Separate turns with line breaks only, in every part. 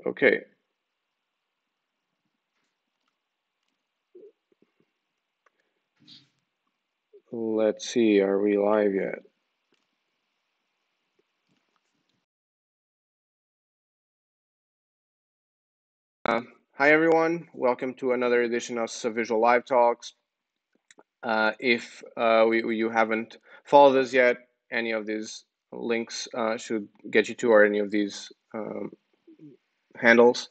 Okay. Let's see, are we live yet? Hi everyone, welcome to another edition of Subvisual Live Talks. If you haven't followed us yet, any of these links should get you to, or any of these handles.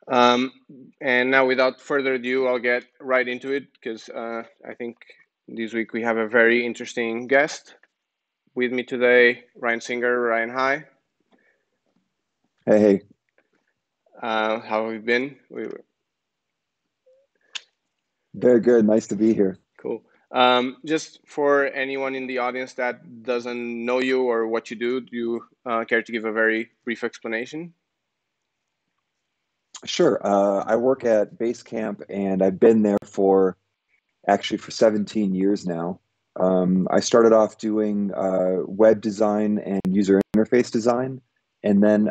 Um, and now, without further ado, I'll get right into it because I think this week we have a very interesting guest with me today, Ryan Singer. Ryan, hi.
Hey, hey,
How have you been?
very good. Nice to be here.
Cool. Just for anyone in the audience that doesn't know you or what you do you care to give a very brief explanation?
Sure. I work at Basecamp and I've been there for actually for 17 years now. I started off doing web design and user interface design, and then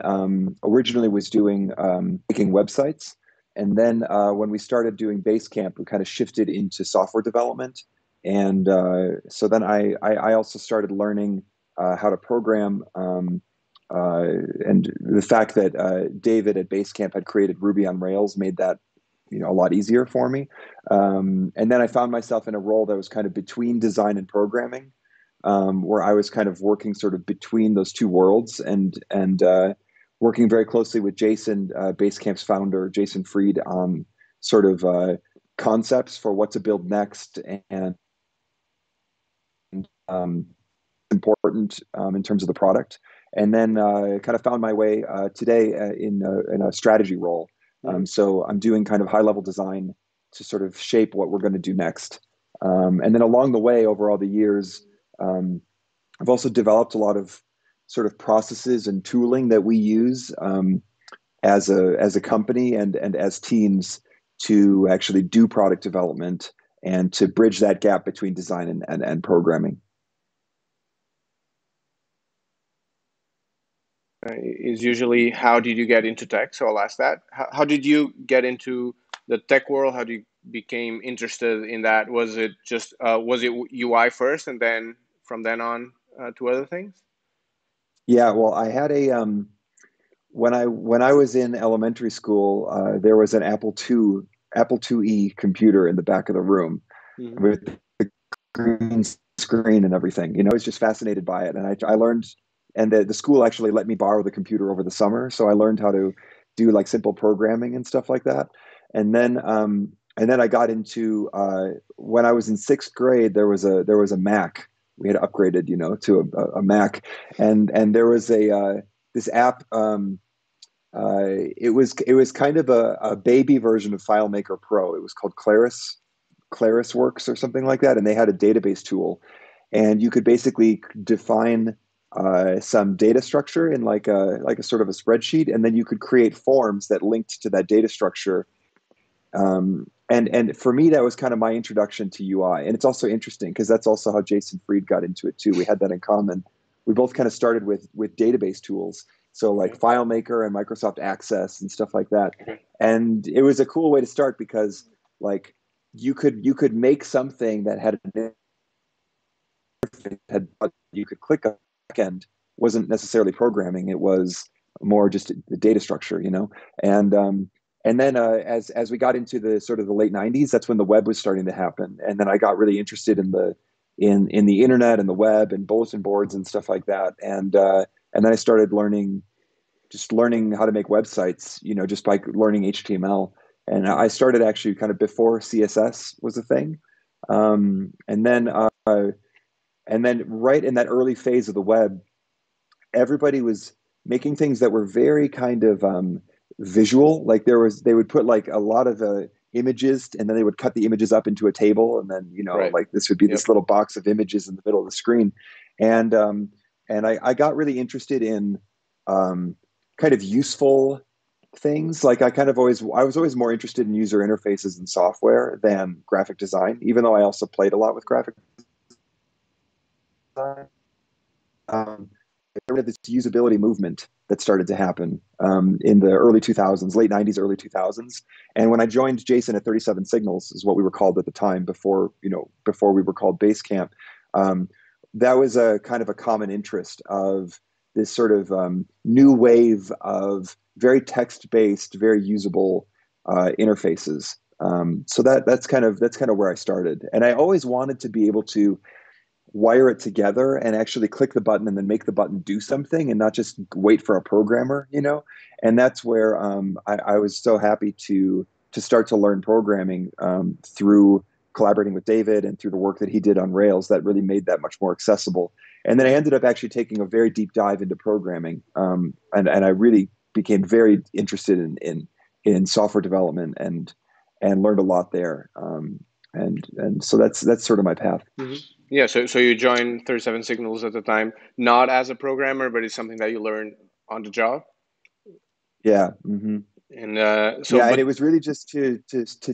originally was doing making websites. And then when we started doing Basecamp, we kind of shifted into software development. And so then I also started learning how to program. And the fact that David at Basecamp had created Ruby on Rails made that a lot easier for me. And then I found myself in a role that was kind of between design and programming, where I was kind of working sort of between those two worlds and working very closely with Jason, Basecamp's founder, Jason Fried, on sort of concepts for what to build next and um, important in terms of the product. And then kind of found my way today in a strategy role.
Mhm.
So I'm doing kind of high level design to sort of shape what we're going to do next. And then along the way, over all the years, um, I've also developed a lot of sort of processes and tooling that we use as a company and as teams to actually do product development and to bridge that gap between design and programming.
Is usually how did you get into tech? So I'll ask that. How did you get into the tech world? How did you became interested in that? Was it UI first, and then from then on to other things?
Yeah, well, I had a when I was in elementary school, there was an Apple IIe computer in the back of the room
Hmm.
with the green screen and everything. I was just fascinated by it, and I learned, and the school actually let me borrow the computer over the summer, so I learned how to do like simple programming and stuff like that. And then I got into when I was in sixth grade, there was a Mac. We had upgraded, to a Mac, and there was a this app. It was kind of a baby version of FileMaker Pro. It was called Claris Works or something like that, and they had a database tool, and you could basically define some data structure in like a sort of a spreadsheet, and then you could create forms that linked to that data structure. And for me, that was kind of my introduction to UI, and it's also interesting because that's also how Jason Fried got into it too. We had that in common. We both kind of started with database tools, so like
Okay.
FileMaker and Microsoft Access and stuff like that.
Okay.
And it was a cool way to start because like you could make something that had an interface, you could click on the back end, wasn't necessarily programming. It was more just the data structure, and and then as we got into the sort of the late 90s, that's when the web was starting to happen. And then I got really interested in the internet and the web and bulletin boards and stuff like that. And then I started learning how to make websites, just by learning HTML. And I started actually kind of before CSS was a thing. And then right in that early phase of the web, everybody was making things that were very kind of visual. Like they would put like a lot of images, and then they would cut the images up into a table, and then
Right.
like this would be
Yep.
this little box of images in the middle of the screen. And um, and I got really interested in um, kind of useful things. Like I was always more interested in user interfaces and software than graphic design, even though I also played a lot with graphic design. Um, this usability movement that started to happen in the early 2000s, late 90s, early 2000s. And when I joined Jason at 37 Signals, is what we were called at the time before we were called Basecamp. That was a kind of a common interest of this sort of new wave of very text-based, very usable interfaces. So that's kind of where I started. And I always wanted to be able to wire it together and actually click the button and then make the button do something and not just wait for a programmer, And that's where I was so happy to start to learn programming through collaborating with David and through the work that he did on Rails that really made that much more accessible. And then I ended up actually taking a very deep dive into programming. And I really became very interested in software development and learned a lot there. And so that's sort of my path.
Mm-hmm. Yeah, so you joined 37 Signals at the time, not as a programmer, but it's something that you learned on the job.
Yeah. Mm-hmm.
And
and it was really just to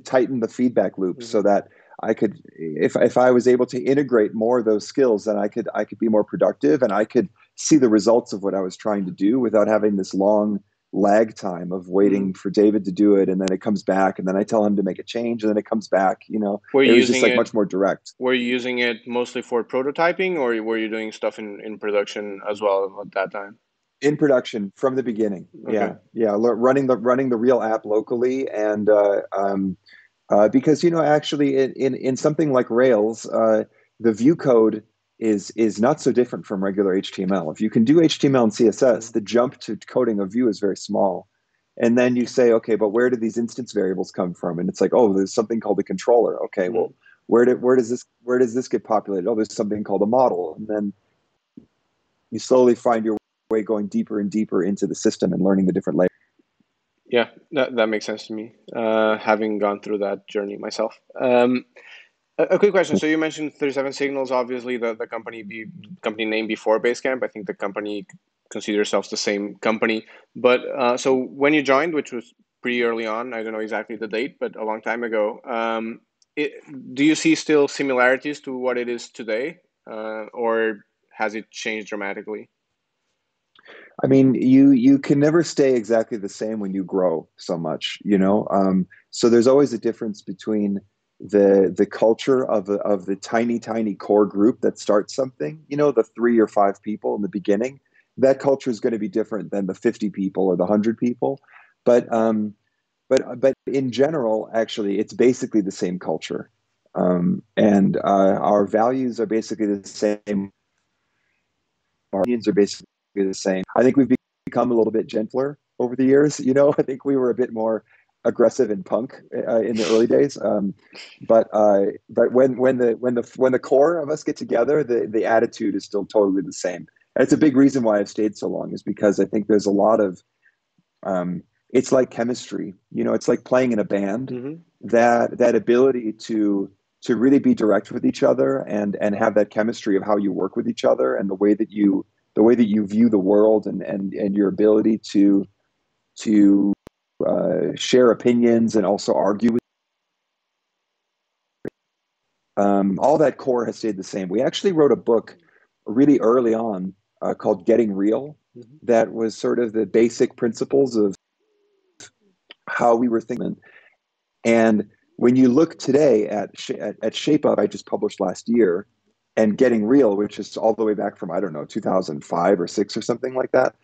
tighten the feedback loop, so that I could, if I was able to integrate more of those skills, then I could be more productive and I could see the results of what I was trying to do without having this long lag time of waiting for David to do it, and then it comes back, and then I tell him to make a change, and then it comes back. It was just like much more direct.
Were you using it mostly for prototyping, or were you doing stuff in production as well at that time?
In production from the beginning.
Okay.
Yeah. Running the real app locally, and because actually in something like Rails, the view code is not so different from regular HTML. If you can do HTML and CSS, the jump to coding a view is very small. And then you say, okay, but where do these instance variables come from? And it's like, oh, there's something called a controller. Okay, well, where does this get populated? Oh, there's something called a model. And then you slowly find your way going deeper and deeper into the system and learning the different layers.
Yeah, that makes sense to me, having gone through that journey myself. A quick question. So you mentioned 37 Signals, obviously the company name before Basecamp. I think the company consider yourselves the same company. But so when you joined, which was pretty early on, I don't know exactly the date, but a long time ago, do you see still similarities to what it is today, or has it changed dramatically?
I mean, you can never stay exactly the same when you grow so much, So there's always a difference between the culture of the tiny core group that starts something, the 3 or 5 people in the beginning. That culture is going to be different than the 50 people or the 100 people, but in general, actually, it's basically the same culture, and our values are basically the same. Our opinions are basically the same. I think we've become a little bit gentler over the years. I think we were a bit more aggressive and punk in the early days. But when the core of us get together, the attitude is still totally the same. And it's a big reason why I've stayed so long, is because I think there's a lot of it's like chemistry. It's like playing in a band. That ability to really be direct with each other and have that chemistry of how you work with each other and the way that you view the world and your ability to share opinions and also argue with all that core has stayed the same. We actually wrote a book really early on called Getting Real, that was sort of the basic principles of how we were thinking. And when you look today at Shape Up, I just published last year, and Getting Real, which is all the way back from, I don't know, 2005 or 6 or something like that,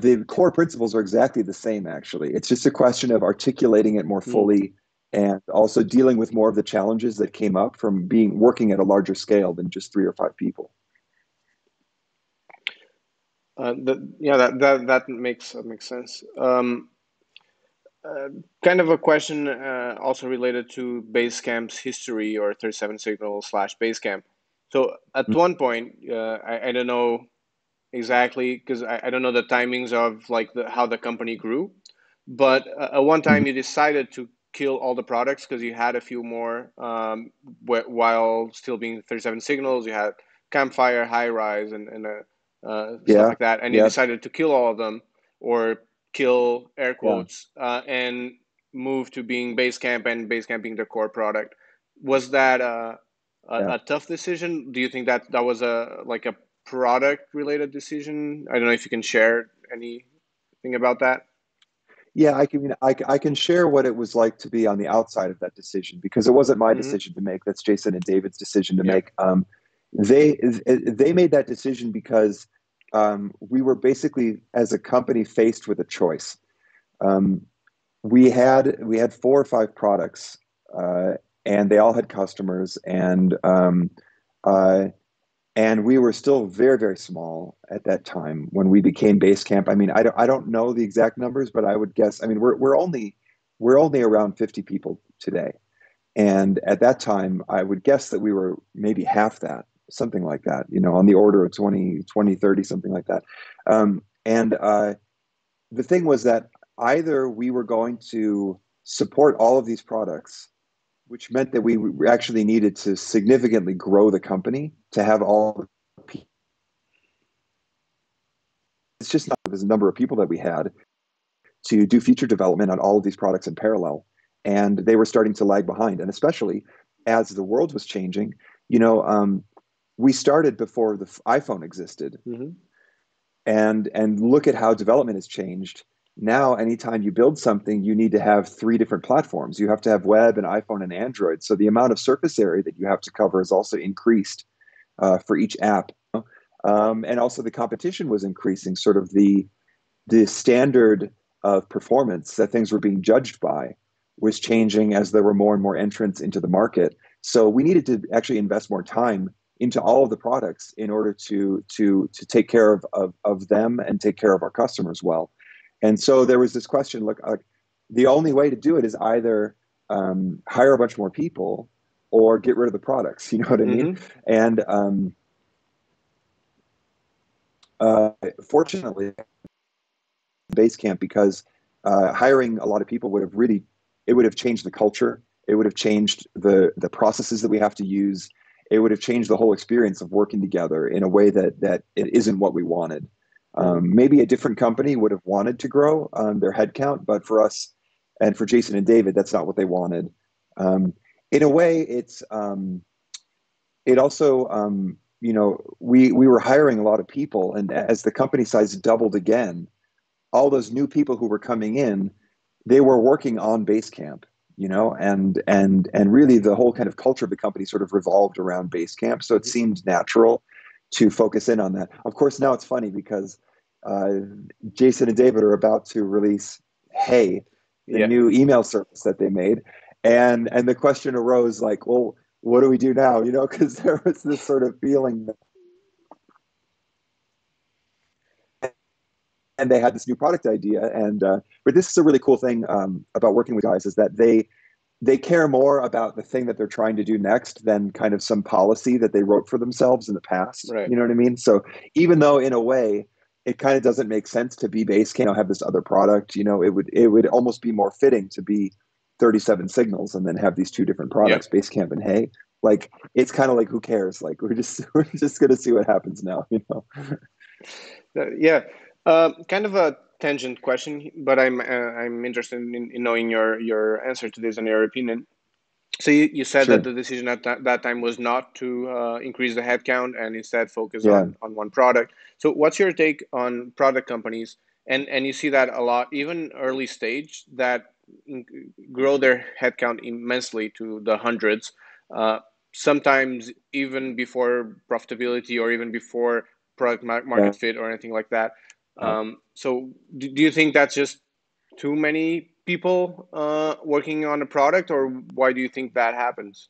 the core principles are exactly the same, actually. It's just a question of articulating it more fully and also dealing with more of the challenges that came up from working at a larger scale than just 3 or 5 people.
That makes sense. Kind of a question also related to Basecamp's history, or 37 Signals / Basecamp. So at one point, I don't know exactly, because I don't know the timings of like how the company grew, but at one time you decided to kill all the products because you had a few more while still being 37 Signals. You had Campfire, High Rise, and stuff like that, and you decided to kill all of them, or kill air quotes, and move to being Basecamp, and Basecamp being the core product. Was that a tough decision? Do you think that was a product related decision? I don't know if you can share anything about that.
Yeah, I can share what it was like to be on the outside of that decision because it wasn't my
Hmm.
decision to make. That's Jason and David's decision to
Yeah.
make. They made that decision because we were basically as a company faced with a choice. Um, we had 4 or 5 products, uh, and they all had customers, uh, and we were still very, very small at that time when we became Basecamp. I mean, I don't know the exact numbers, but I would guess. I mean, we're only around 50 people today, and at that time, I would guess that we were maybe half that, something like that. On the order of 20, 30, something like that. And the thing was that either we were going to support all of these products, which meant that we actually needed to significantly grow the company to have all the people. It's just not the number of people that we had to do feature development on all of these products in parallel. And they were starting to lag behind. And especially as the world was changing, we started before the iPhone existed.
Hmm.
And look at how development has changed. Now, anytime you build something, you need to have 3 different platforms. You have to have web and iPhone and Android. So the amount of surface area that you have to cover is also increased for each app. And also the competition was increasing, sort of the standard of performance that things were being judged by was changing as there were more and more entrants into the market. So we needed to actually invest more time into all of the products in order to take care of them and take care of our customers well. And so there was this question: look, the only way to do it is either hire a bunch more people or get rid of the products. You know what I mean?
Hmm.
And fortunately, Basecamp, because hiring a lot of people would have changed the culture. It would have changed the processes that we have to use. It would have changed the whole experience of working together in a way that it isn't what we wanted.
Hmm.
Maybe a different company would have wanted to grow their headcount, but for us and for Jason and David, that's not what they wanted. Um, in a way, it also we were hiring a lot of people, and as the company size doubled again, all those new people who were coming in, they were working on Basecamp, and really the whole kind of culture of the company sort of revolved around Basecamp. So it
Hmm.
seemed natural to focus in on that. Of course, now it's funny because uh, Jason and David are about to release Hey, the
Yeah.
new email service that they made, and the question arose like, well, what do we do now? Because there was this sort of feeling that, and they had this new product idea. And but this is a really cool thing about working with guys, is that they care more about the thing that they're trying to do next than kind of some policy that they wrote for themselves in the past.
Right.
You know what I mean? So even though in a way it kind of doesn't make sense to be Basecamp, have this other product, it would almost be more fitting to be 37 Signals and then have these 2 different
Yeah.
products, Basecamp and Hey. Like it's kind of like, who cares? Like we're just gonna see what happens now.
Yeah. Kind of a tangent question, but I'm interested in knowing your answer to this and your opinion. So you said that
Sure.
the decision at that time was not to increase the headcount and instead focus
Yeah.
on one product. So what's your take on product companies? And you see that a lot, even early stage, that in, grow their headcount immensely to the hundreds, uh, sometimes even before profitability or even before product market
Yeah.
fit or anything like that. So do you think that's just too many people working on a product, or why do you think that happens?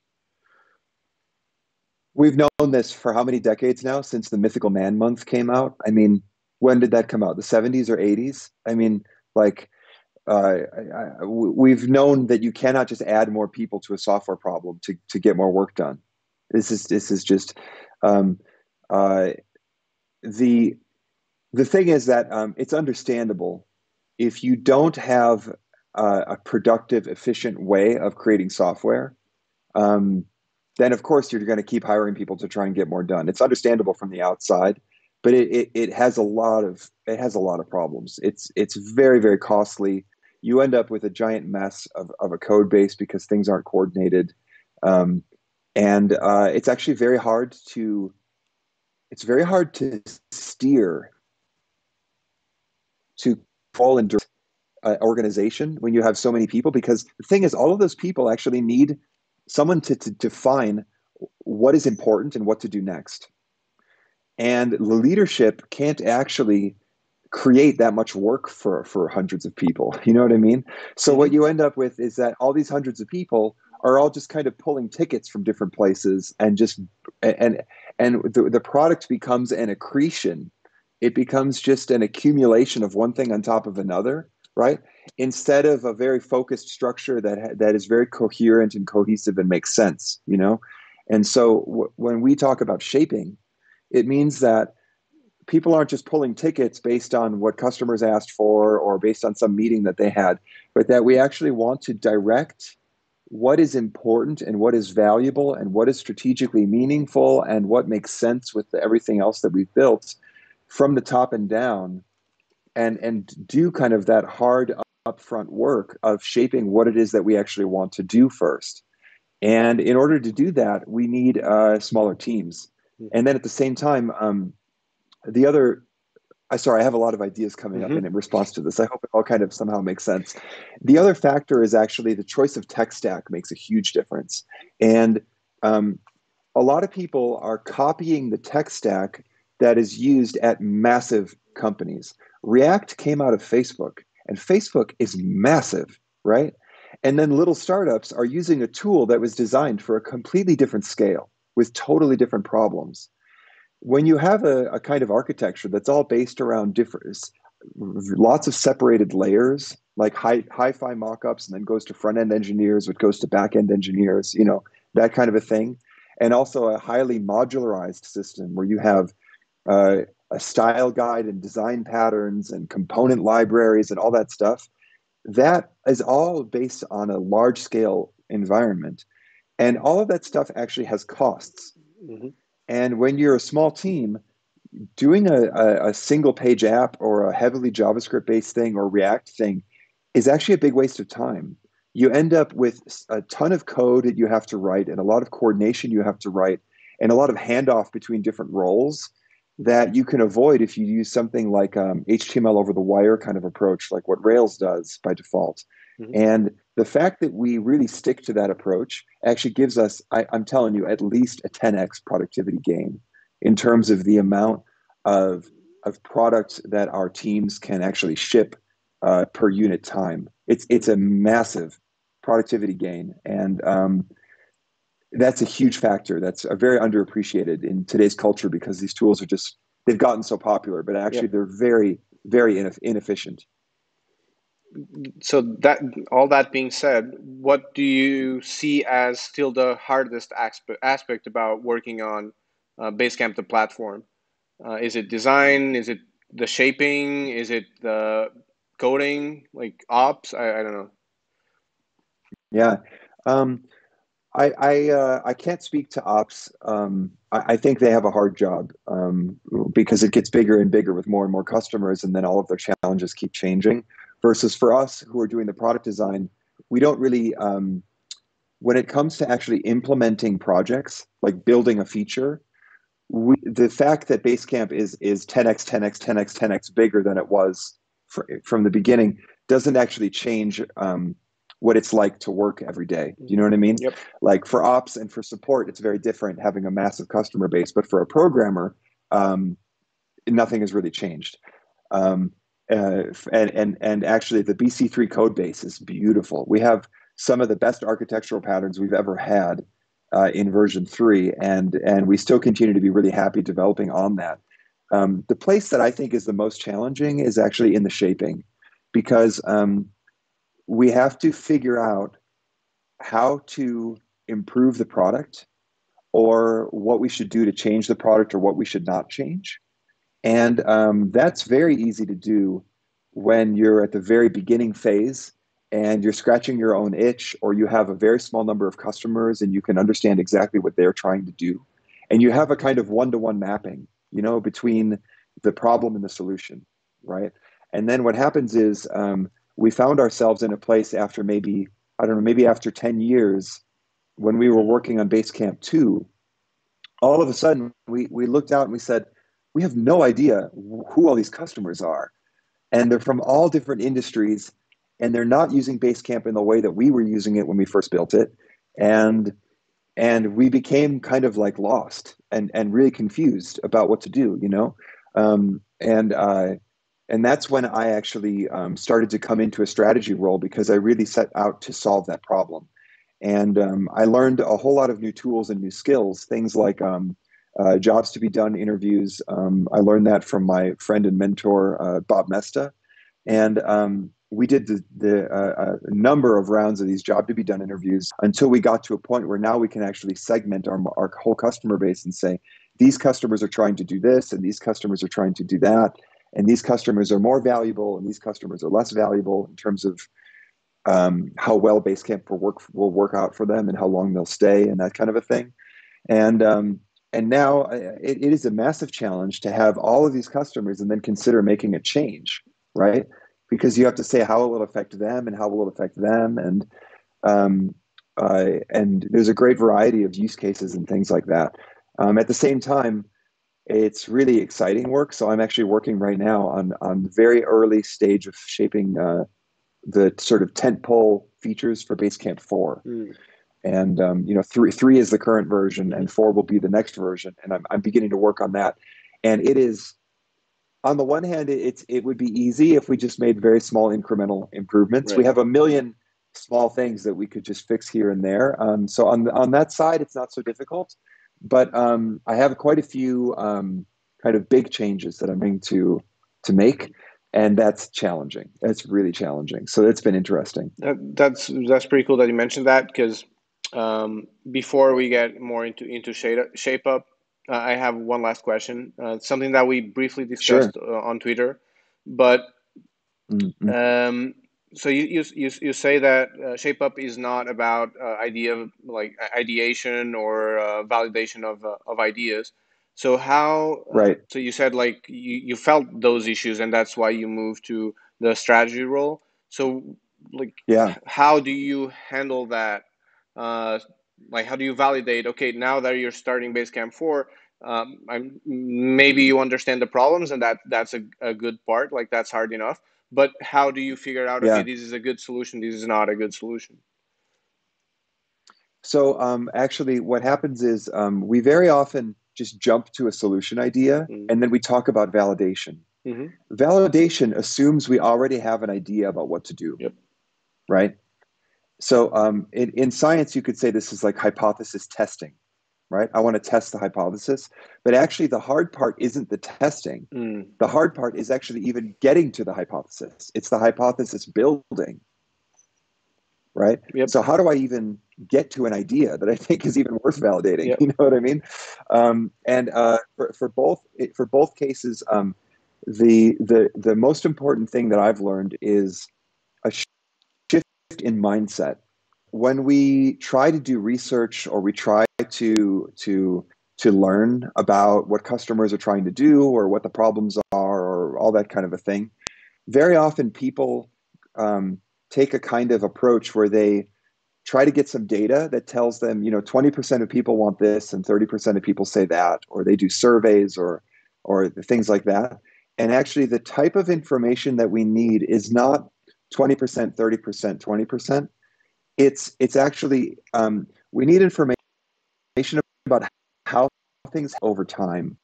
We've known this for how many decades now, since the Mythical Man month came out? I mean, when did that come out? The 70s or 80s? I mean, like, we've known that you cannot just add more people to a software problem to get more work done. This is just um, uh, the the thing is that it's understandable if you don't have a productive, efficient way of creating software. Um, then of course you're going to keep hiring people to try and get more done. It's understandable from the outside, but it has a lot of problems. It's very, very costly. You end up with a giant mess of a code base because things aren't coordinated, um, and it's actually very hard to it's very hard to steer to fall into organization when you have so many people, because the thing is, all of those people actually need someone to define what is important and what to do next. And the leadership can't actually create that much work for hundreds of people. You know what I mean? So what
Hmm.
you end up with is that all these hundreds of people are all just kind of pulling tickets from different places, and just and the product becomes an accretion. It becomes just an accumulation of one thing on top of another, right? Instead of a very focused structure that is very coherent and cohesive and makes sense, you know. And so when we talk about shaping, it means that people aren't just pulling tickets based on what customers asked for or based on some meeting that they had, but that we actually want to direct what is important and what is valuable and what is strategically meaningful and what makes sense with everything else that we've built from the top and down, and do kind of that hard upfront work of shaping what it is that we actually want to do first. And in order to do that, we need smaller teams. And then at the same time, the other sorry, I have a lot of ideas coming up
Hmm.
in response to this. I hope it all kind of somehow makes sense. The other factor is actually the choice of tech stack makes a huge difference. And um, a lot of people are copying the tech stack that is used at massive companies. React came out of Facebook, and Facebook is massive, right? And then little startups are using a tool that was designed for a completely different scale with totally different problems. When you have a kind of architecture that's all based around different, lots of separated layers, like hi-fi mockups, and then goes to front-end engineers, which goes to back-end engineers, you know, that kind of a thing. And also a highly modularized system where you have uh, a style guide and design patterns and component libraries and all that stuff. That is all based on a large scale environment. And all of that stuff actually has costs.
Hmm.
And when you're a small team, doing a single page app or a heavily JavaScript based thing or React thing is actually a big waste of time. You end up with a ton of code that you have to write and a lot of coordination you have to write and a lot of handoff between different roles that you can avoid if you use something like HTML over the wire kind of approach, like what Rails does by default.
Hmm.
And the fact that we really stick to that approach actually gives us, I'm telling you, at least a 10x productivity gain in terms of the amount of products that our teams can actually ship per unit time. It's a massive productivity gain, and that's a huge factor. That's a very underappreciated in today's culture because these tools are just they've gotten so popular, but
Yeah.
actually they're very inefficient.
So that all that being said, what do you see as still the hardest aspect about working on Basecamp, the platform? Is it design? Is it the shaping? Is it the coding, like ops? I don't know.
Yeah. Um, I can't speak to ops. I think they have a hard job because it gets bigger and bigger with more and more customers, and then all of their challenges keep changing. Versus for us who are doing the product design, we don't really. When it comes to actually implementing projects, like building a feature, the fact that Basecamp is 10x, 10x, 10x, 10x bigger than it was from the beginning doesn't actually change what it's like to work every day. Do you know
Hmm.
what I mean?
Yep.
Like for ops and for support, it's very different having a massive customer base. But for a programmer, um, nothing has really changed. Um, and actually, the BC3 code base is beautiful. We have some of the best architectural patterns we've ever had in version 3, and we still continue to be really happy developing on that. The place that I think is the most challenging is actually in the shaping, because we have to figure out how to improve the product or what we should do to change the product or what we should not change. And that's very easy to do when you're at the very beginning phase and you're scratching your own itch, or you have a very small number of customers and you can understand exactly what they're trying to do. And you have a kind of one-to-one mapping, you know, between the problem and the solution, right? And then what happens is we found ourselves in a place after maybe, I don't know, maybe after 10 years when we were working on Basecamp 2, all of a sudden we looked out and we said, we have no idea who all these customers are. And they're from all different industries, and they're not using Basecamp in the way that we were using it when we first built it. And we became kind of like lost and really confused about what to do, you know? Um, and uh, and that's when I actually started to come into a strategy role because I really set out to solve that problem. And I learned a whole lot of new tools and new skills, things like jobs to be done interviews. I learned that from my friend and mentor, Bob Mesta. And we did a number of rounds of these job to be done interviews until we got to a point where now we can actually segment our whole customer base and say, these customers are trying to do this, and these customers are trying to do that. And these customers are more valuable, and these customers are less valuable in terms of how well Basecamp will work out for them and how long they'll stay and that kind of a thing. And now it is a massive challenge to have all of these customers and then consider making a change, right? Because you have to say how it will affect them and how will it affect them, um, and there's a great variety of use cases and things like that. At the same time, it's really exciting work. So I'm actually working right now on the very early stage of shaping the sort of tentpole features for Basecamp 4.
Mm.
And three is the current version,
Mm-hmm.
and 4 will be the next version. And I'm beginning to work on that. And it is, on the one hand, it would be easy if we just made very small incremental improvements. We
Right.
have a million small things that we could just fix here and there. So on that side, it's not so difficult. But I have quite a few kind of big changes that I'm going to make, and that's challenging. It's really challenging. So it's been interesting.
That's pretty cool that you mentioned that because before we get more into shape up, I have one last question. Something that we briefly
Sure.
discussed on Twitter, but
Mm-hmm.
um, so you say that shape up is not about ideation or validation of ideas. So how
Right.
so you said like you felt those issues and that's why you moved to the strategy role. So like
Yeah.
how do you handle that? Uh, like how do you validate? Okay, now that you're starting Basecamp 4, maybe you understand the problems and that's a good part. Like that's hard enough, but how do you figure out, okay,
Yeah.
this is a good solution, this is not a good solution?
So actually, what happens is we very often just jump to a solution idea
Mm.
and then we talk about validation.
Mm-hmm.
Validation assumes we already have an idea about what to do,
Yep.
right? So in science, you could say this is like hypothesis testing, right? I want to test the hypothesis, but actually, the hard part isn't the testing.
Mm.
The hard part is actually even getting to the hypothesis. It's the hypothesis building, right?
Yep.
So how do I even get to an idea that I think is even worth validating?
Yep.
You know what I mean? And for both cases, the most important thing that I've learned is a shift in mindset. When we try to do research or we try to learn about what customers are trying to do or what the problems are or all that kind of a thing, very often people take a kind of approach where they try to get some data that tells them, 20% of people want this and 30% of people say that, or they do surveys or things like that. And actually, the type of information that we need is not 20%, 30%, 20%. It's actually we need information about how things over time.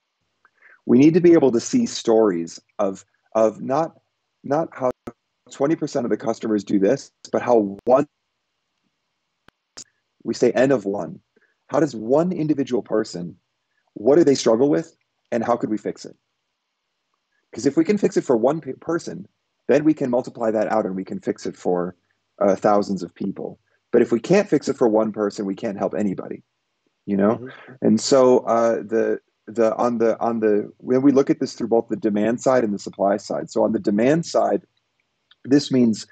We need to be able to see stories of not how 20% of the customers do this, but how one, we say N of one. How does one individual person, what do they struggle with, and how could we fix it? Because if we can fix it for one person, then we can multiply that out and we can fix it for thousands of people. But if we can't fix it for one person, we can't help anybody, you know?
Mm-hmm.
And so the when we look at this through both the demand side and the supply side. So on the demand side, this means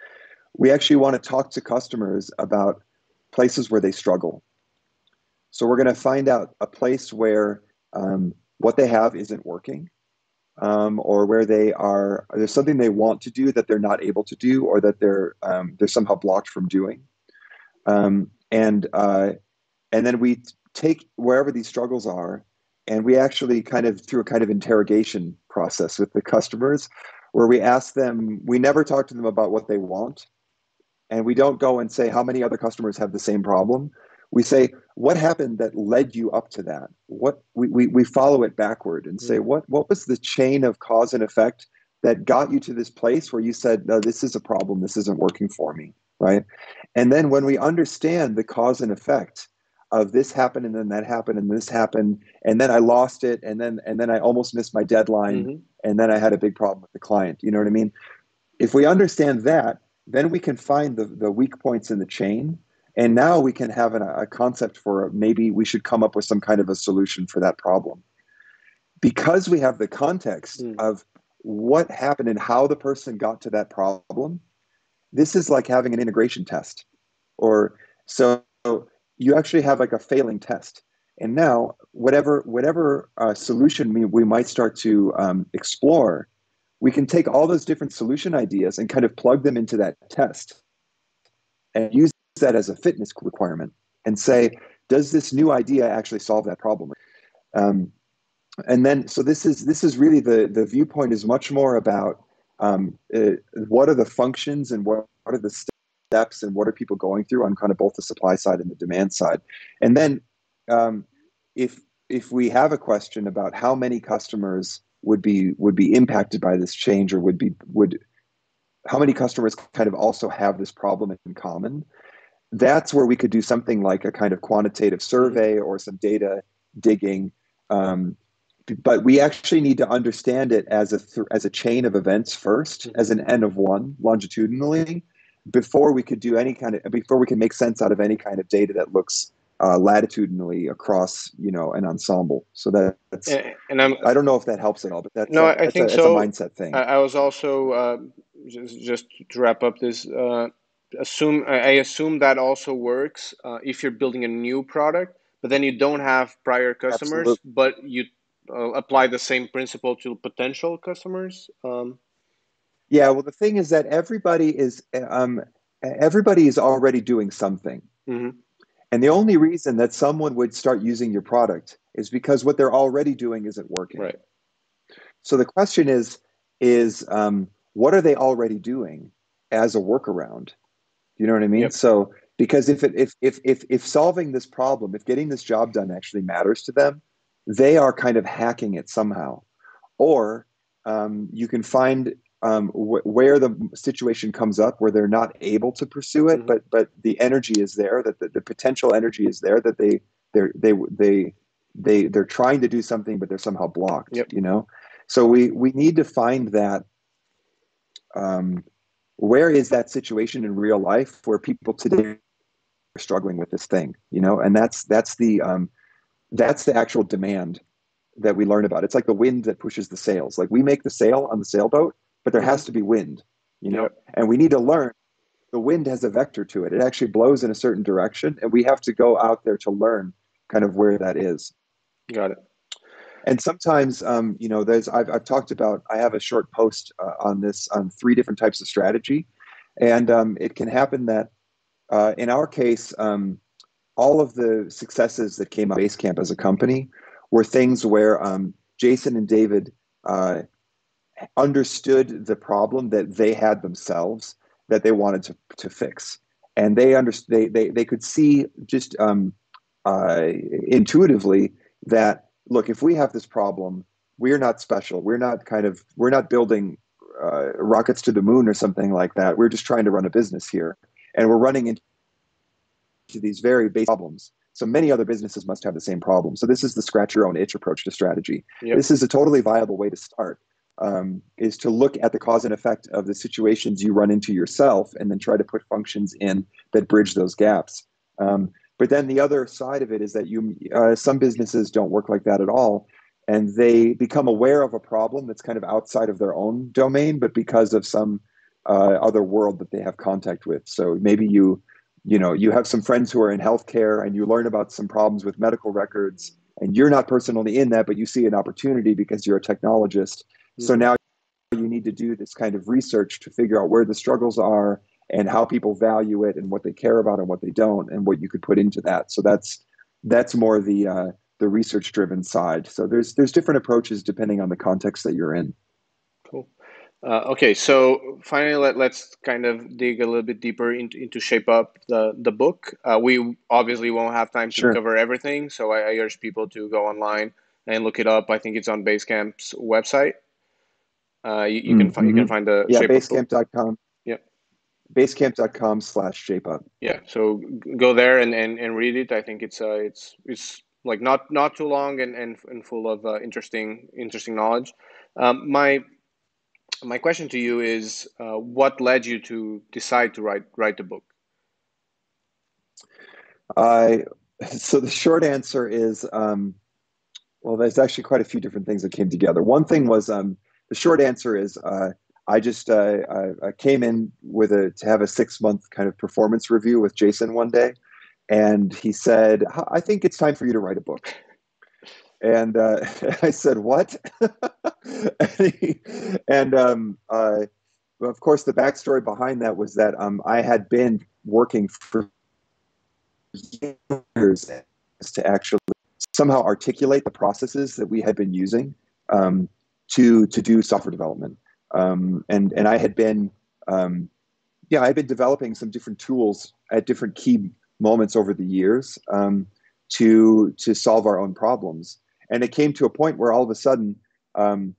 we actually want to talk to customers about places where they struggle. So we're going to find out a place where what they have isn't working, or where there's something they want to do that they're not able to do, or that they're somehow blocked from doing. And then we take wherever these struggles are, And we actually kind of through a kind of interrogation process with the customers where we ask them, we never talk to them about what they want. And we don't go and say how many other customers have the same problem. We say, what happened that led you up to that? What we follow it backward and say,
Mm.
what was the chain of cause and effect that got you to this place where you said, no, this is a problem, this isn't working for me, right? And then when we understand the cause and effect of this happened and then that happened and this happened and then I lost it and then I almost missed my deadline
Hmm.
and then I had a big problem with the client. You know what I mean? If we understand that, then we can find the weak points in the chain. And now we can have a concept for maybe we should come up with some kind of a solution for that problem. Because we have the context
Mm.
of what happened and how the person got to that problem, this is like having an integration test. Or so you actually have like a failing test. And now, whatever solution we might start to explore, we can take all those different solution ideas and kind of plug them into that test and use that as a fitness requirement and say, does this new idea actually solve that problem? Um, and then, so this is really the viewpoint is much more about what are the functions and what are the steps and what are people going through on kind of both the supply side and the demand side. And then, um, if if we have a question about how many customers would be impacted by this change or would how many customers kind of also have this problem in common, that's where we could do something like a kind of quantitative
Hmm.
survey or some data digging. Um, but we actually need to understand it as a chain of events first,
Hmm.
as an N of one longitudinally, before we can make sense out of any kind of data that looks latitudinally across an ensemble. So that's
And I'm
I don't know if that helps at all, but
no, I think
that's a
so.
mindset
I,
thing.
I was also just to wrap up this. I assume that also works if you're building a new product, but then you don't have prior customers,
Absolutely.
but you apply the same principle to potential customers.
Yeah. Well, the thing is that everybody is already doing something.
Hmm.
And the only reason that someone would start using your product is because what they're already doing isn't working.
Right.
So the question is what are they already doing as a workaround? You know what I mean?
Yep.
So because if solving this problem, if getting this job done actually matters to them, they are kind of hacking it somehow. Or you can find where the situation comes up where they're not able to pursue it,
Hmm.
but the energy is there, that the potential energy is there, that they're they they they're trying to do something, but they're somehow blocked.
Yep.
So we need to find that um, where is that situation in real life where people today are struggling with this thing, and that's the actual demand that we learn about. It's like the wind that pushes the sails. Like we make the sail on the sailboat, but there has
Hmm.
to be wind,
Yep.
and we need to learn the wind has a vector to it. It actually blows in a certain direction, and we have to go out there to learn kind of where that is.
Got it.
And sometimes, I've talked about, I have a short post on this on three different types of strategy. And it can happen that in our case, all of the successes that came out of Basecamp as a company were things where Jason and David uh, understood the problem that they had themselves that they wanted to fix. And they could see just intuitively that, look, if we have this problem, we're not special. We're not building rockets to the moon or something like that. We're just trying to run a business here. And we're running into these very basic problems. So many other businesses must have the same problem. So this is the scratch your own itch approach to strategy.
Yep.
This is a totally viable way to start. Is to look at the cause and effect of the situations you run into yourself, and then try to put functions in that bridge those gaps. But then the other side of it is that some businesses don't work like that at all, and they become aware of a problem that's kind of outside of their own domain, but because of some other world that they have contact with. So maybe you have some friends who are in healthcare and you learn about some problems with medical records and you're not personally in that, but you see an opportunity because you're a technologist. So
Hmm.
now you need to do this kind of research to figure out where the struggles are and how people value it and what they care about and what they don't and what you could put into that. So that's more the the research driven side. So there's different approaches depending on the context that you're in.
Cool. Okay, so finally, let's kind of dig a little bit deeper into Shape Up, the book. We obviously won't have time to
Sure.
cover everything, so I urge people to go online and look it up. I think it's on Basecamp's website. You can
Mm-hmm.
find the
Yeah,
Shape Up book.
basecamp.com.
Yeah,
Basecamp.com/shapeup.
yeah. So go there and read it. I think it's like not too long and full of interesting knowledge. My question to you is, what led you to decide to write the book?
I so the short answer is well, there's actually quite a few different things that came together. One thing was the short answer is I came in to have a 6 month kind of performance review with Jason one day, and he said, "I think it's time for you to write a book." And I said, "What?" and he, and of course, the backstory behind that was that I had been working for years to actually somehow articulate the processes that we had been using um, to do software development. And I had been I had been developing some different tools at different key moments over the years to solve our own problems. And it came to a point where all of a sudden um,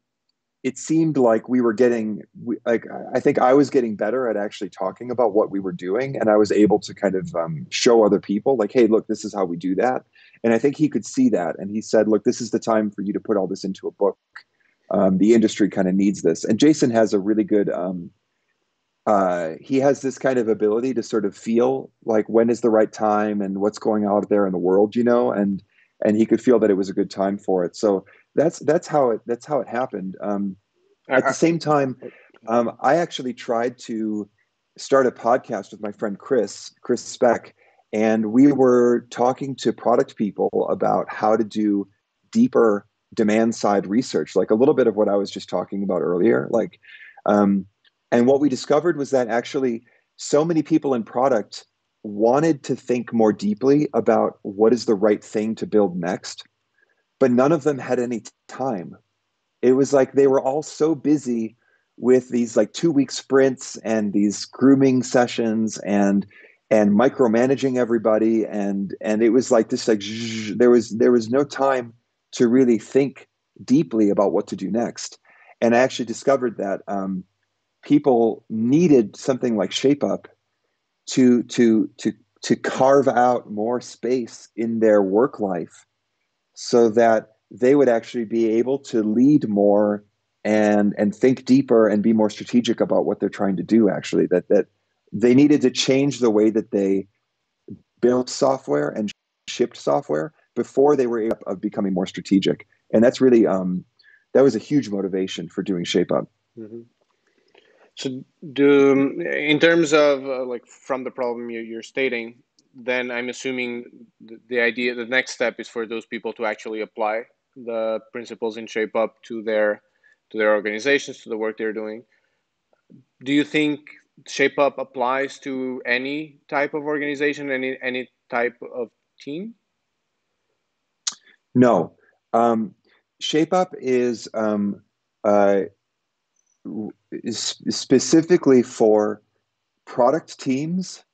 it seemed like we were getting like I think I was getting better at actually talking about what we were doing, and I was able to kind of show other people like, hey, look, this is how we do that. And I think he could see that, and he said, look, this is the time for you to put all this into a book. The industry kind of needs this. And Jason has a really good he has this kind of ability to sort of feel like when is the right time and what's going on out there in the world, and he could feel that it was a good time for it. So that's how it happened. At the
I,
same time, I actually tried to start a podcast with my friend Chris Speck, and we were talking to product people about how to do deeper demand side research, like a little bit of what I was just talking about earlier. Um, and what we discovered was that actually so many people in product wanted to think more deeply about what is the right thing to build next, but none of them had any time. It was like they were all so busy with these like 2 week sprints and these grooming sessions and micromanaging everybody, and it was like this like there was no time to really think deeply about what to do next. And I actually discovered that people needed something like ShapeUp to to to to carve out more space in their work life so that they would actually be able to lead more and think deeper and be more strategic about what they're trying to do. Actually, that they needed to change the way that they built software and shipped software before they were able of becoming more strategic. And that's really that was a huge motivation for doing ShapeUp.
mm-hmm. So, in terms of like from the problem you're stating, then I'm assuming the next step is for those people to actually apply the principles in Shape Up to their organizations, to the work they're doing. Do you think Shape Up applies to any type of organization, any type of team?
No, ShapeUp uh, is specifically for product teams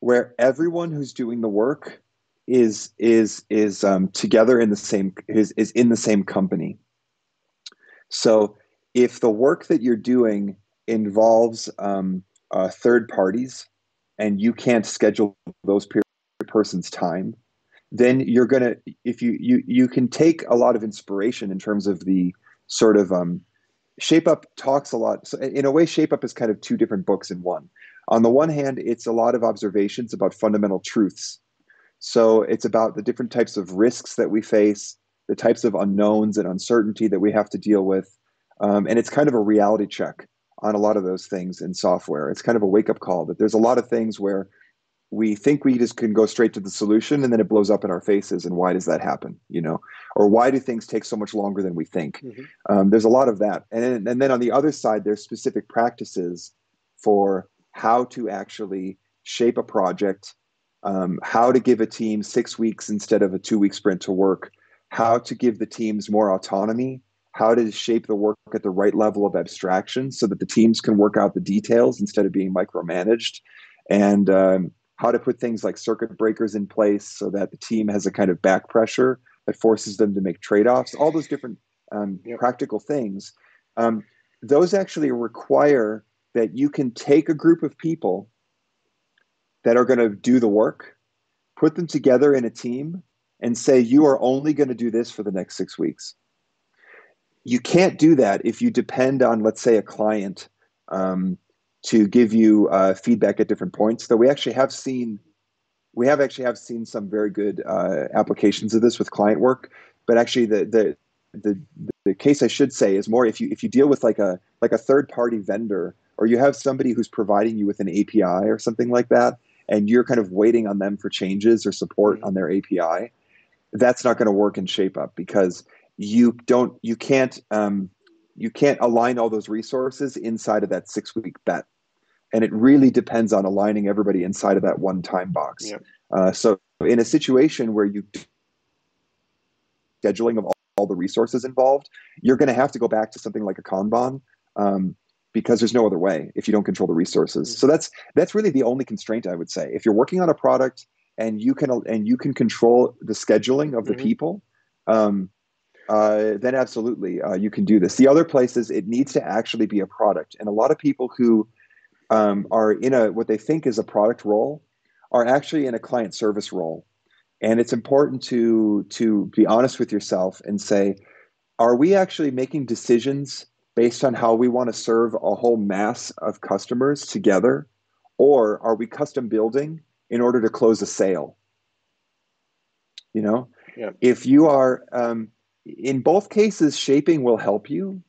where everyone who's doing the work is together in the same is in the same company. So if the work that you're doing involves third parties and you can't schedule those person's time, then you're gonna if you can take a lot of inspiration in terms of the sort of Shape Up talks a lot. So in a way, Shape Up is kind of two different books in one. On the one hand, it's a lot of observations about fundamental truths. So it's about the different types of risks that we face, the types of unknowns and uncertainty that we have to deal with. And it's kind of a reality check on a lot of those things in software. It's kind of a wake up call that there's a lot of things where we think we just can go straight to the solution and then it blows up in our faces. And why does that happen? Or why do things take so much longer than we think?
Mm-hmm.
There's a lot of that. And then on the other side, there's specific practices for how to actually shape a project how to give a team 6 weeks instead of a 2 week sprint to work, how to give the teams more autonomy, how to shape the work at the right level of abstraction so that the teams can work out the details instead of being micromanaged, and how to put things like circuit breakers in place so that the team has a kind of back pressure that forces them to make trade-offs, all those different practical things. Those actually require that you can take a group of people that are going to do the work, put them together in a team, and say, you are only going to do this for the next 6 weeks. You can't do that if you depend on, let's say, a client to give you feedback at different points. Though we actually have seen some very good applications of this with client work. But actually, the case I should say is more if you deal with like a third party vendor, or you have somebody who's providing you with an API or something like that, and you're kind of waiting on them for changes or support on their API, that's not going to work in ShapeUp, because you can't align all those resources inside of that 6 week bet. And it really depends on aligning everybody inside of that one time box. So in a situation where you scheduling of all the resources involved, you're going to have to go back to something like a Kanban, because there's no other way if you don't control the resources. So that's really the only constraint, I would say. If you're working on a product and you can control the scheduling of the people, then absolutely you can do this. The other place is it needs to actually be a product, and a lot of people who are in what they think is a product role are actually in a client service role. And it's important to be honest with yourself and say, are we actually making decisions based on how we want to serve a whole mass of customers together? Or are we custom building in order to close a sale? If you are, in both cases, shaping will help you.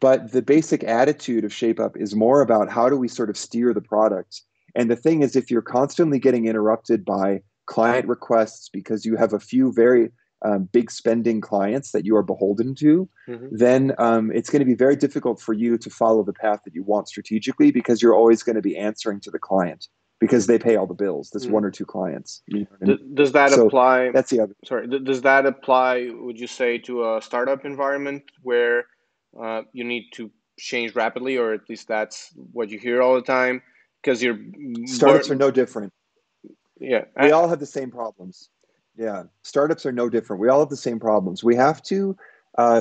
But the basic attitude of ShapeUp is more about how do we sort of steer the product. And the thing is, if you're constantly getting interrupted by client requests because you have a few very big spending clients that you are beholden to, then it's going to be very difficult for you to follow the path that you want strategically, because you're always going to be answering to the client because they pay all the bills. This one or two clients.
Does that apply?
That's the other.
Sorry. Does that apply, would you say, to a startup environment where you need to change rapidly, or at least that's what you hear all the time? Because
startups are no different.
Yeah,
we all have the same problems. Yeah, startups are no different. We all have the same problems. We have to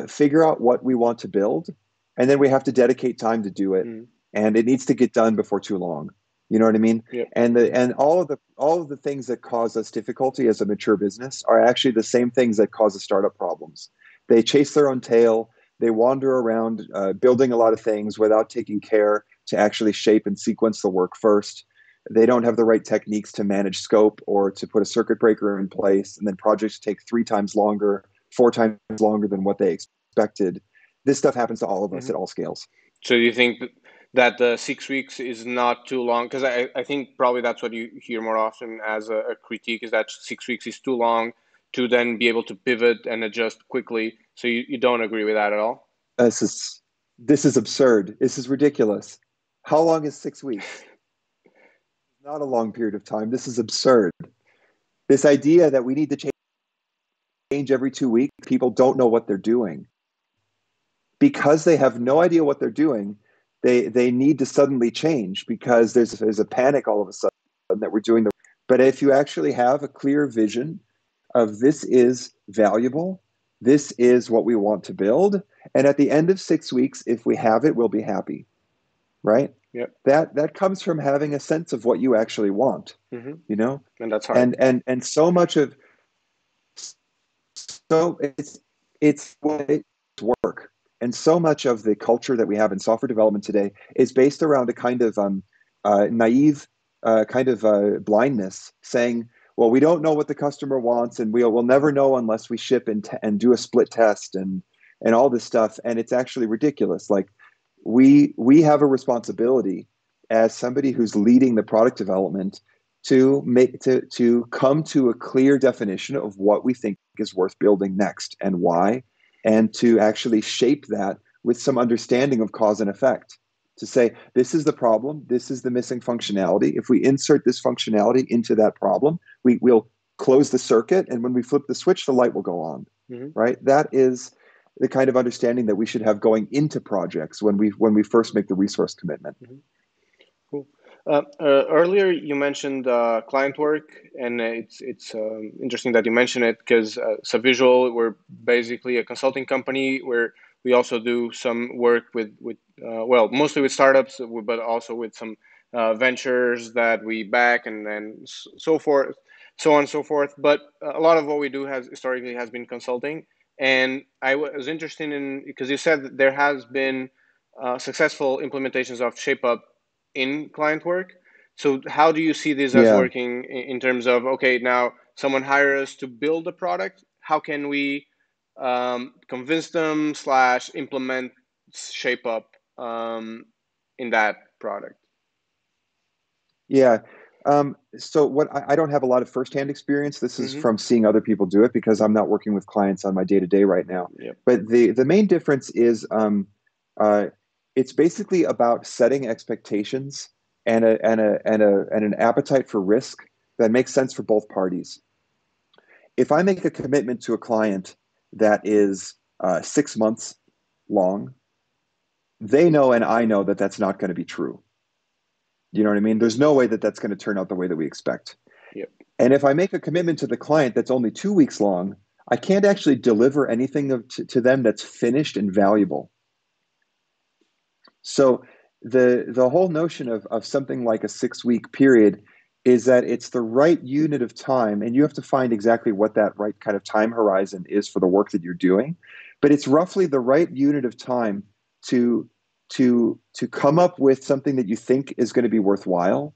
figure out what we want to build, and then we have to dedicate time to do it. And it needs to get done before too long. You know what I mean?
Yep.
And all of the things that cause us difficulty as a mature business are actually the same things that cause us startup problems. They chase their own tail. They wander around building a lot of things without taking care to actually shape and sequence the work first. They don't have the right techniques to manage scope or to put a circuit breaker in place, and then projects take 3 times longer, 4 times longer than what they expected. This stuff happens to all of us at all scales.
So you think that the 6 weeks is not too long? Because I think probably that's what you hear more often as a critique, is that 6 weeks is too long to then be able to pivot and adjust quickly. So you don't agree with that at all?
This is absurd. This is ridiculous. How long is 6 weeks? Not a long period of time. This is absurd. This idea that we need to change every 2 weeks, people don't know what they're doing. Because they have no idea what they're doing, they need to suddenly change because there's a panic all of a sudden that we're doing. But if you actually have a clear vision of this is valuable, this is what we want to build, and at the end of 6 weeks, if we have it, we'll be happy, right?
Yep.
That comes from having a sense of what you actually want,
and that's hard.
And so much of it's work. And so much of the culture that we have in software development today is based around a kind of naive blindness, saying, well, we don't know what the customer wants, and we'll never know unless we ship and do a split test and all this stuff. And it's actually ridiculous. Like we have a responsibility as somebody who's leading the product development to come to a clear definition of what we think is worth building next and why, and to actually shape that with some understanding of cause and effect. to say, this is the problem, this is the missing functionality. If we insert this functionality into that problem, we'll close the circuit, and when we flip the switch, the light will go on.
Mm-hmm.
Right? That is the kind of understanding that we should have going into projects when we first make the resource commitment.
Mm-hmm. Cool. Earlier you mentioned client work, and it's interesting that you mention it because Subvisual, we're basically a consulting company where we also do some work with well, mostly with startups, but also with some ventures that we back, and so forth, so on and so forth. But a lot of what we do has historically has been consulting, and I was interested in, because you said that there has been successful implementations of ShapeUp in client work. So how do you see this as
Yeah.
working in terms of, okay, now someone hires us to build a product. How can we convince them / implement ShapeUp in that product?
Yeah. So what I don't have a lot of firsthand experience. This is
Mm-hmm.
from seeing other people do it because I'm not working with clients on my day-to-day right now.
Yep.
But the main difference is uh, it's basically about setting expectations and an appetite for risk that makes sense for both parties. If I make a commitment to a client that is 6 months long, they know and I know that that's not going to be true. You know what I mean? There's no way that that's going to turn out the way that we expect.
Yep.
And if I make a commitment to the client that's only 2 weeks long, I can't actually deliver anything to them that's finished and valuable. So the whole notion of something like a 6 week period is that it's the right unit of time, and you have to find exactly what that right kind of time horizon is for the work that you're doing. But it's roughly the right unit of time to come up with something that you think is going to be worthwhile,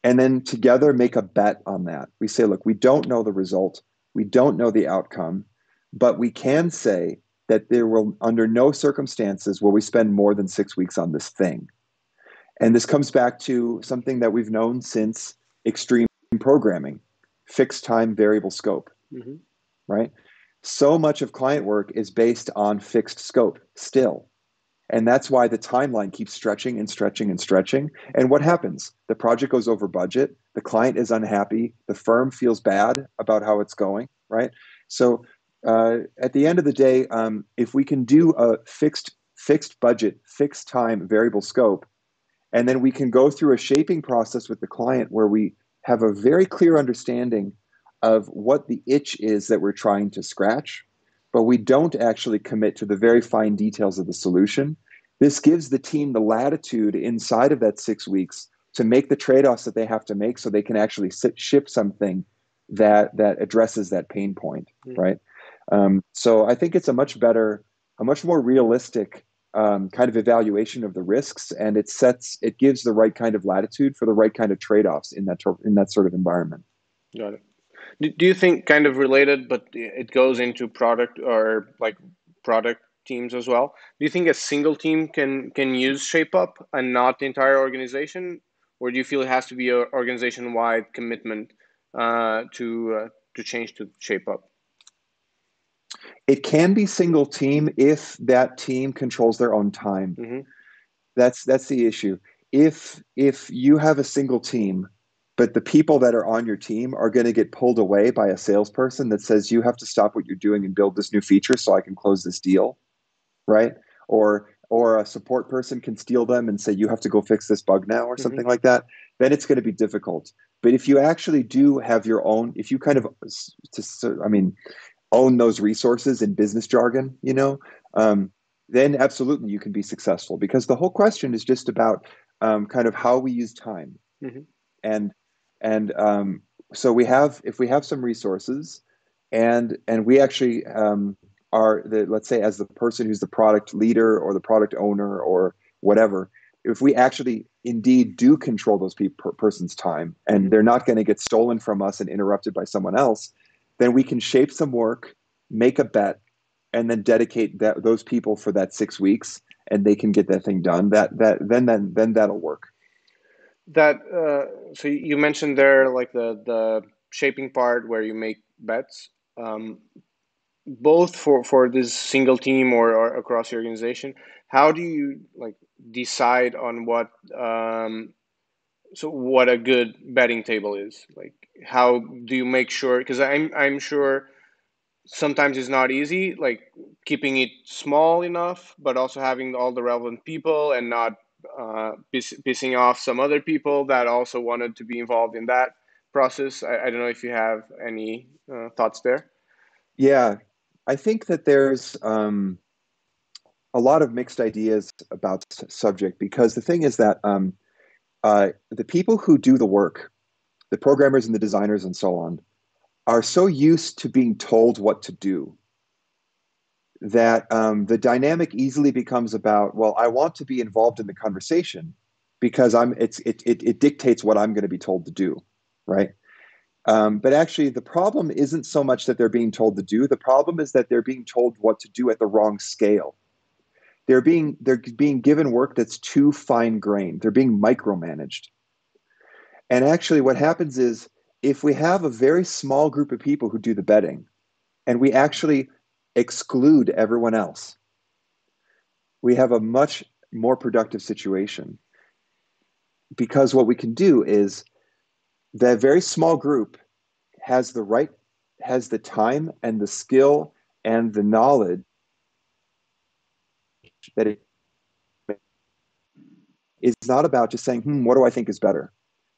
and then together make a bet on that. We say, look, we don't know the result, we don't know the outcome, but we can say that there will, under no circumstances, will we spend more than 6 weeks on this thing. And this comes back to something that we've known since extreme programming, fixed time, variable scope,
Mm-hmm.
right? So much of client work is based on fixed scope still. And that's why the timeline keeps stretching and stretching and stretching. And what happens? The project goes over budget. The client is unhappy. The firm feels bad about how it's going, right? So at the end of the day, if we can do a fixed budget, fixed time, variable scope, and then we can go through a shaping process with the client where we have a very clear understanding of what the itch is that we're trying to scratch, but we don't actually commit to the very fine details of the solution. This gives the team the latitude inside of that 6 weeks to make the trade-offs that they have to make so they can actually ship something that addresses that pain point, right? So I think it's a much more realistic kind of evaluation of the risks, and it gives the right kind of latitude for the right kind of trade-offs in that sort of environment.
Got it. Do you think, kind of related, but it goes into product or like product teams as well? Do you think a single team can use ShapeUp and not the entire organization, or do you feel it has to be an organization-wide commitment to change to ShapeUp?
It can be single team if that team controls their own time.
Mm-hmm.
That's the issue. If you have a single team, but the people that are on your team are going to get pulled away by a salesperson that says you have to stop what you're doing and build this new feature so I can close this deal, right? Or a support person can steal them and say you have to go fix this bug now or something like that, then it's going to be difficult. But if you actually do have your own, if you kind of, own those resources in business jargon, then absolutely you can be successful, because the whole question is just about kind of how we use time.
Mm-hmm.
And so if we have some resources, and we actually let's say, as the person who's the product leader or the product owner or whatever, if we actually indeed do control those person's time, and they're not going to get stolen from us and interrupted by someone else, then we can shape some work, make a bet, and then dedicate those people for that 6 weeks, and they can get that thing done. Then that'll work.
So you mentioned there, like the shaping part where you make bets, both for this single team or across your organization. how do you like decide on what a good betting table is? Like, how do you make sure? Because I'm sure sometimes it's not easy, like keeping it small enough, but also having all the relevant people and not pissing off some other people that also wanted to be involved in that process. I don't know if you have any thoughts there.
Yeah, I think that there's a lot of mixed ideas about subject because the thing is that the people who do the work, the programmers and the designers and so on, are so used to being told what to do that the dynamic easily becomes about, well, I want to be involved in the conversation because it dictates what I'm going to be told to do, right? But actually, the problem isn't so much that they're being told to do. The problem is that they're being told what to do at the wrong scale. They're being given work that's too fine grained. They're being micromanaged. And actually, what happens is if we have a very small group of people who do the betting, and we actually exclude everyone else, we have a much more productive situation. Because what we can do is that very small group has the right, has the time and the skill and the knowledge that it is not about just saying, what do I think is better?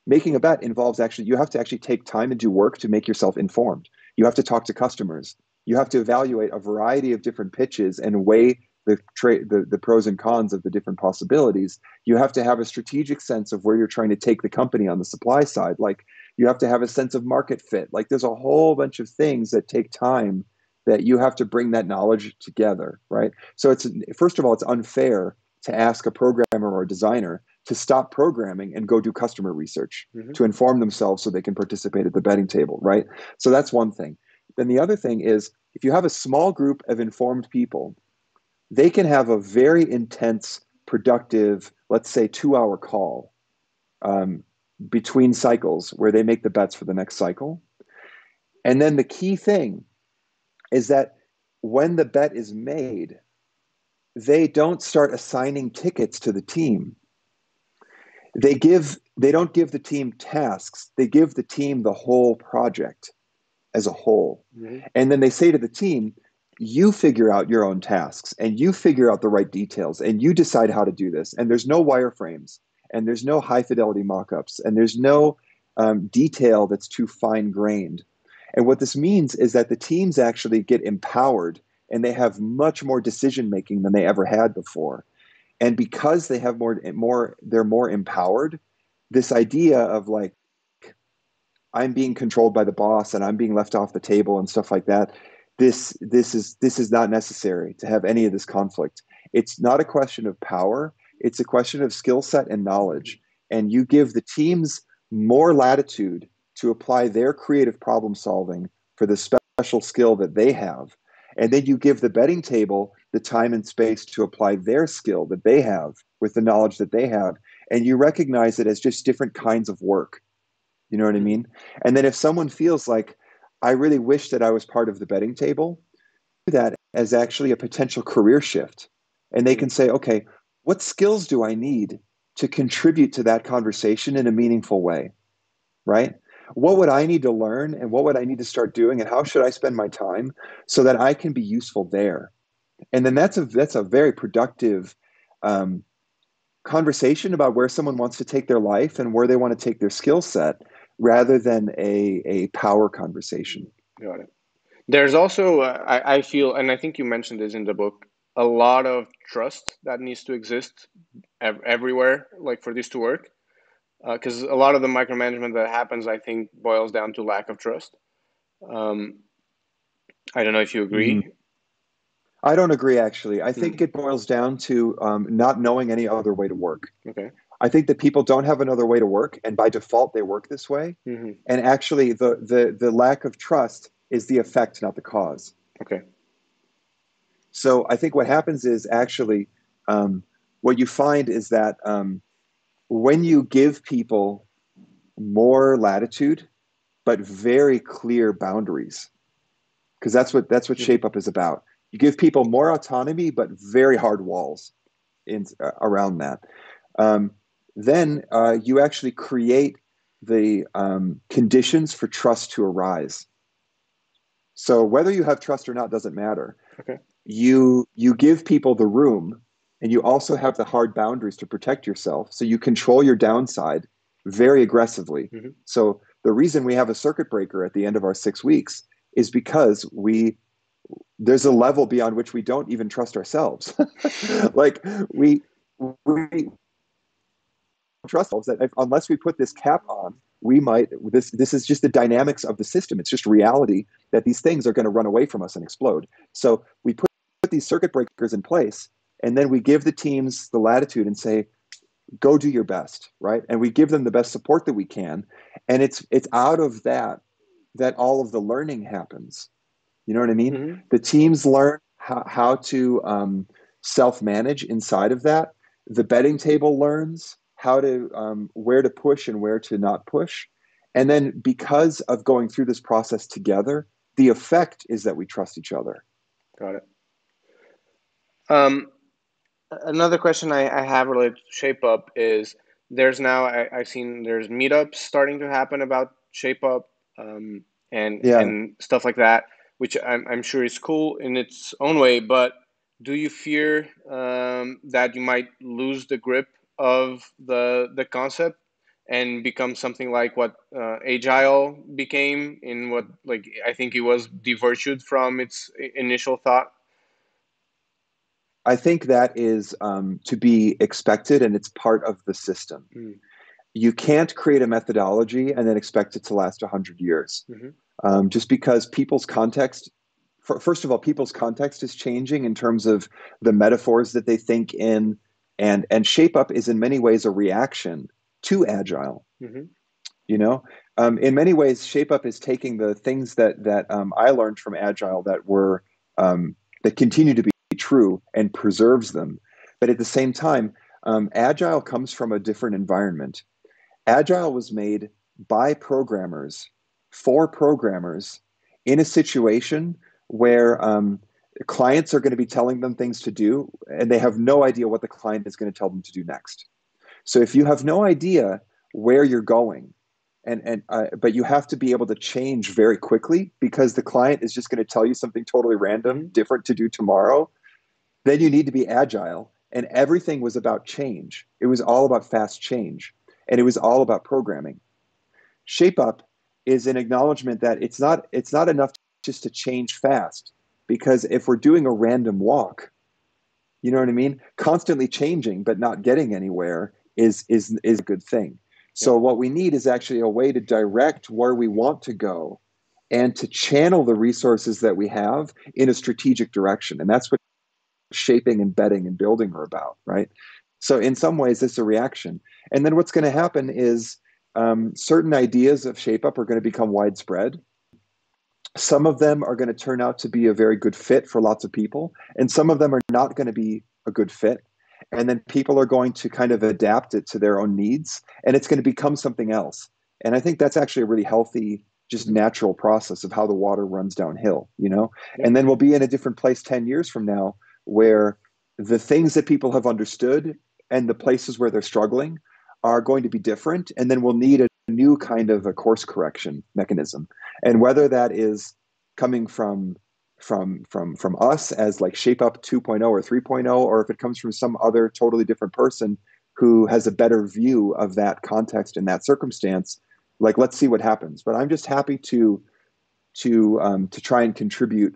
Making a bet involves actually, you have to actually take time and do work to make yourself informed. You have to talk to customers. You have to evaluate a variety of different pitches and weigh the pros and cons of the different possibilities. You have to have a strategic sense of where you're trying to take the company on the supply side. Like you have to have a sense of market fit. Like there's a whole bunch of things that take time that you have to bring that knowledge together, right? So it's, first of all, it's unfair to ask a programmer or a designer to stop programming and go do customer research
Mm-hmm.
to inform themselves so they can participate at the betting table, right? So that's one thing. Then the other thing is if you have a small group of informed people, they can have a very intense, productive, let's say 2 hour call um, between cycles where they make the bets for the next cycle. And then the key thing is that when the bet is made, they don't start assigning tickets to the team. They don't give the team tasks. They give the team the whole project as a whole.
Mm-hmm.
And then they say to the team, you figure out your own tasks and you figure out the right details and you decide how to do this. And there's no wireframes and there's no high fidelity mockups and there's no detail that's too fine grained. And what this means is that the teams actually get empowered and they have much more decision making than they ever had before. And because they have they're more empowered, this idea of like, I'm being controlled by the boss and I'm being left off the table and stuff like that. This is not necessary to have any of this conflict. It's not a question of power. It's a question of skill set and knowledge. And you give the teams more latitude to apply their creative problem solving for the special skill that they have. And then you give the betting table the time and space to apply their skill that they have with the knowledge that they have. And you recognize it as just different kinds of work. You know what I
Mm-hmm.
mean? And then if someone feels like, I really wish that I was part of the betting table, do that as actually a potential career shift. And they can say, okay, what skills do I need to contribute to that conversation in a meaningful way? Right? What would I need to learn and what would I need to start doing and how should I spend my time so that I can be useful there? And then that's a very productive um, conversation about where someone wants to take their life and where they want to take their skill set rather than a power conversation.
Got it. There's also, I feel, and I think you mentioned this in the book, a lot of trust that needs to exist everywhere, like for this to work. Because a lot of the micromanagement that happens, I think, boils down to lack of trust. Um, I don't know if you
Mm-hmm.
agree.
I don't agree, actually. I think
Hmm.
it boils down to not knowing any other way to work.
Okay.
I think that people don't have another way to work, and by default, they work this way.
Hmm.
And actually, the lack of trust is the effect, not the cause.
Okay.
So I think what happens is actually um, what you find is that when you give people more latitude, but very clear boundaries, because that's what
Hmm.
shape up is about. You give people more autonomy, but very hard walls. around that. Um, then you actually create the conditions for trust to arise. So whether you have trust or not doesn't matter.
Okay.
You give people the room, and you also have the hard boundaries to protect yourself. So you control your downside very aggressively.
Mm-hmm.
So the reason we have a circuit breaker at the end of our 6 weeks is because there's a level beyond which we don't even trust ourselves. Like we trust ourselves that unless we put this cap on, we might this is just the dynamics of the system. It's just reality that these things are going to run away from us and explode. So we put these circuit breakers in place, and then we give the teams the latitude and say, go do your best, right? And we give them the best support that we can. And it's out of that all of the learning happens. You know what I mean?
Mm-hmm.
The teams learn how to self-manage inside of that. The betting table learns how to where to push and where to not push. And then because of going through this process together, the effect is that we trust each other.
Got it. Um, Another question I have related to Shape Up is there's now I've seen there's meetups starting to happen about Shape Up,
Yeah,
and stuff like that, which I'm sure is cool in its own way. But do you fear that you might lose the grip of the concept and become something like what Agile became, in what, like, I think it was devirtued from its initial thought?
I think that is to be expected, and it's part of the system.
Mm.
You can't create a methodology and then expect it to last 100 years.
Mm-hmm.
Just because people's context, first of all, people's context is changing in terms of the metaphors that they think in, and Shape Up is in many ways a reaction to Agile.
Mm-hmm.
You know, in many ways, Shape Up is taking the things that I learned from Agile that continue to be true and preserves them, but at the same time, Agile comes from a different environment. Agile was made by programmers for programmers in a situation where clients are going to be telling them things to do, and they have no idea what the client is going to tell them to do next. So if you have no idea where you're going, but you have to be able to change very quickly because the client is just going to tell you something totally random,
Mm-hmm.
different to do tomorrow, then you need to be agile. And everything was about change. It was all about fast change, and it was all about programming. Shape Up is an acknowledgement that it's not enough just to change fast, because if we're doing a random walk, you know what I mean? Constantly changing but not getting anywhere is a good thing.
Yep.
So what we need is actually a way to direct where we want to go and to channel the resources that we have in a strategic direction. And that's what shaping and betting and building are about, right? So in some ways, it's a reaction. And then what's going to happen is certain ideas of Shape Up are going to become widespread. Some of them are going to turn out to be a very good fit for lots of people, and some of them are not going to be a good fit. And then people are going to kind of adapt it to their own needs, and it's going to become something else. And I think that's actually a really healthy, just
Mm-hmm.
natural process of how the water runs downhill, you know?
Yep.
And then we'll be in a different place 10 years from now where the things that people have understood and the places where they're struggling are going to be different. And then we'll need a new kind of a course correction mechanism. And whether that is coming from us as like Shape Up 2.0 or 3.0, or if it comes from some other totally different person who has a better view of that context and that circumstance, like let's see what happens. But I'm just happy to try and contribute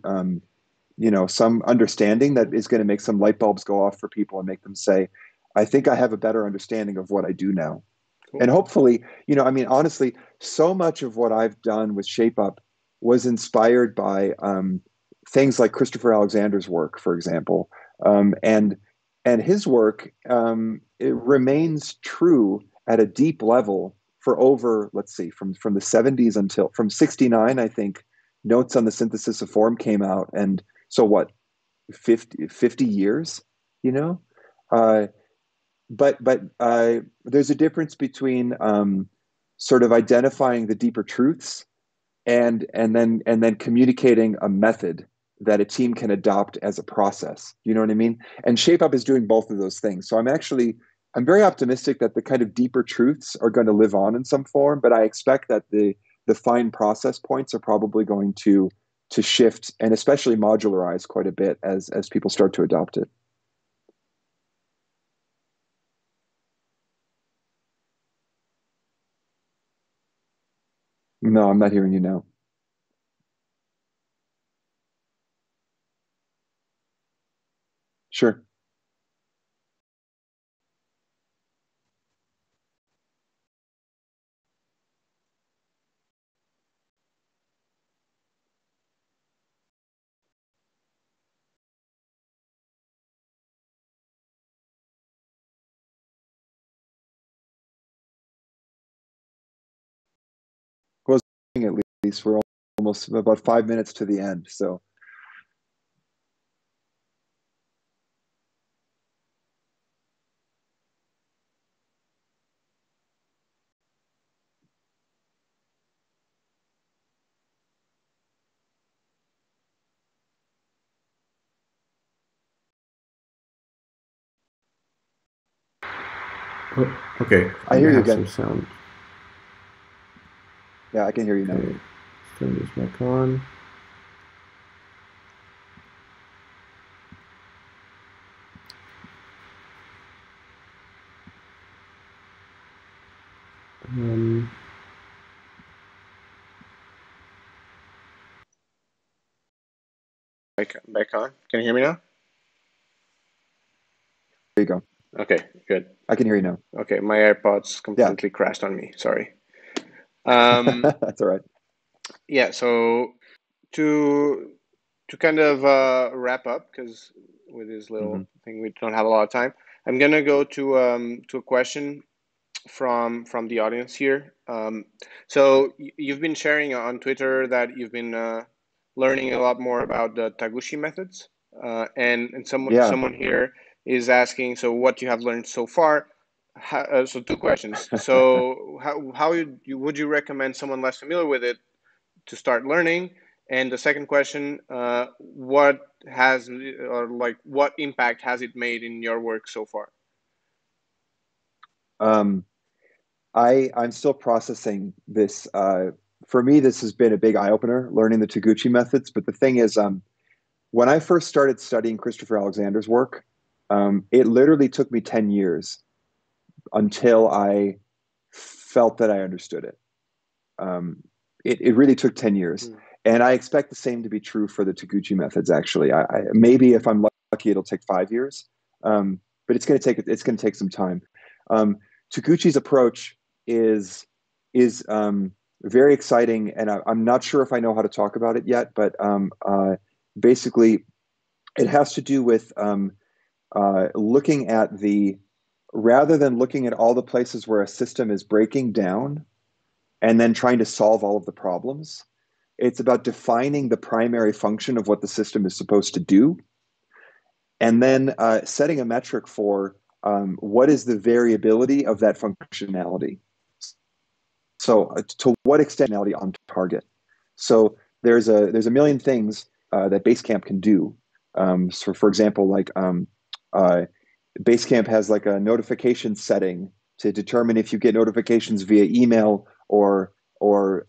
some understanding that is going to make some light bulbs go off for people and make them say, I think I have a better understanding of what I do now.
Cool.
And hopefully, I mean, honestly, so much of what I've done with Shape Up was inspired by things like Christopher Alexander's work, for example, and his work it remains true at a deep level for over, let's see, from the 70s until from 69, I think, Notes on the Synthesis of Form came out, and so what, 50 years, you know. Uh, but there's a difference between sort of identifying the deeper truths and then communicating a method that a team can adopt as a process. You know what I mean? And ShapeUp is doing both of those things. So I'm very optimistic that the kind of deeper truths are going to live on in some form, but I expect that the fine process points are probably going to shift and especially modularize quite a bit as people start to adopt it. No, I'm not hearing you now. Sure. Well, at least we're almost about 5 minutes to the end. So,
Oh, okay, I
I
think
hear
I
you
have
again.
some sound.
Yeah, I can hear you now.
Okay, let's turn this back on. Um,
Back on. Can you hear me now?
There you go.
Okay, good.
I can hear you now.
Okay, my AirPods
Yeah,
completely crashed on me. Sorry. Um,
that's all right.
yeah. So to kind of wrap up, because with this little
Hmm.
thing we don't have a lot of time, I'm gonna go to a question from the audience here. So you've been sharing on Twitter that you've been learning a lot more about the Taguchi methods, and
Yeah.
someone here is asking, so what you have learned so far. So two questions. So how would you recommend someone less familiar with it to start learning? And the second question, what has or like what impact has it made in your work so far?
Um, I'm still processing this. For me, this has been a big eye opener, learning the Taguchi methods. But the thing is, when I first started studying Christopher Alexander's work, it literally took me 10 years until I felt that I understood it. Um, it really took 10 years.
Hmm.
And I expect the same to be true for the Taguchi methods, actually. Maybe if I'm lucky, it'll take 5 years. But it's going to take some time. Um, Taguchi's approach is is very exciting, and I'm not sure if I know how to talk about it yet. But basically, it has to do with looking at the rather than looking at all the places where a system is breaking down and then trying to solve all of the problems. It's about defining the primary function of what the system is supposed to do, and then setting a metric for what is the variability of that functionality. So, to what extent on target? So there's a million things that Basecamp can do. So, for example, uh, Basecamp has like a notification setting to determine if you get notifications via email or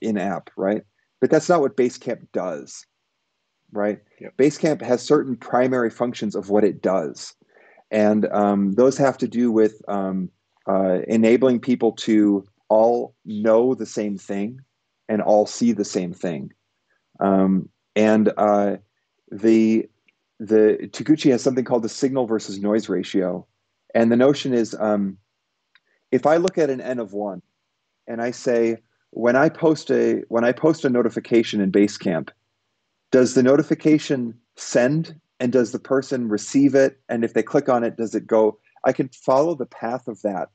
in app, right? But that's not what Basecamp does, right?
Yep.
Basecamp has certain primary functions of what it does, and those have to do with enabling people to all know the same thing and all see the same thing. And the Taguchi has something called the signal versus noise ratio, and the notion is if I look at an n of one and I say when I post a notification in Basecamp, does the notification send and does the person receive it? And if they click on it, does it go? I can follow the path of that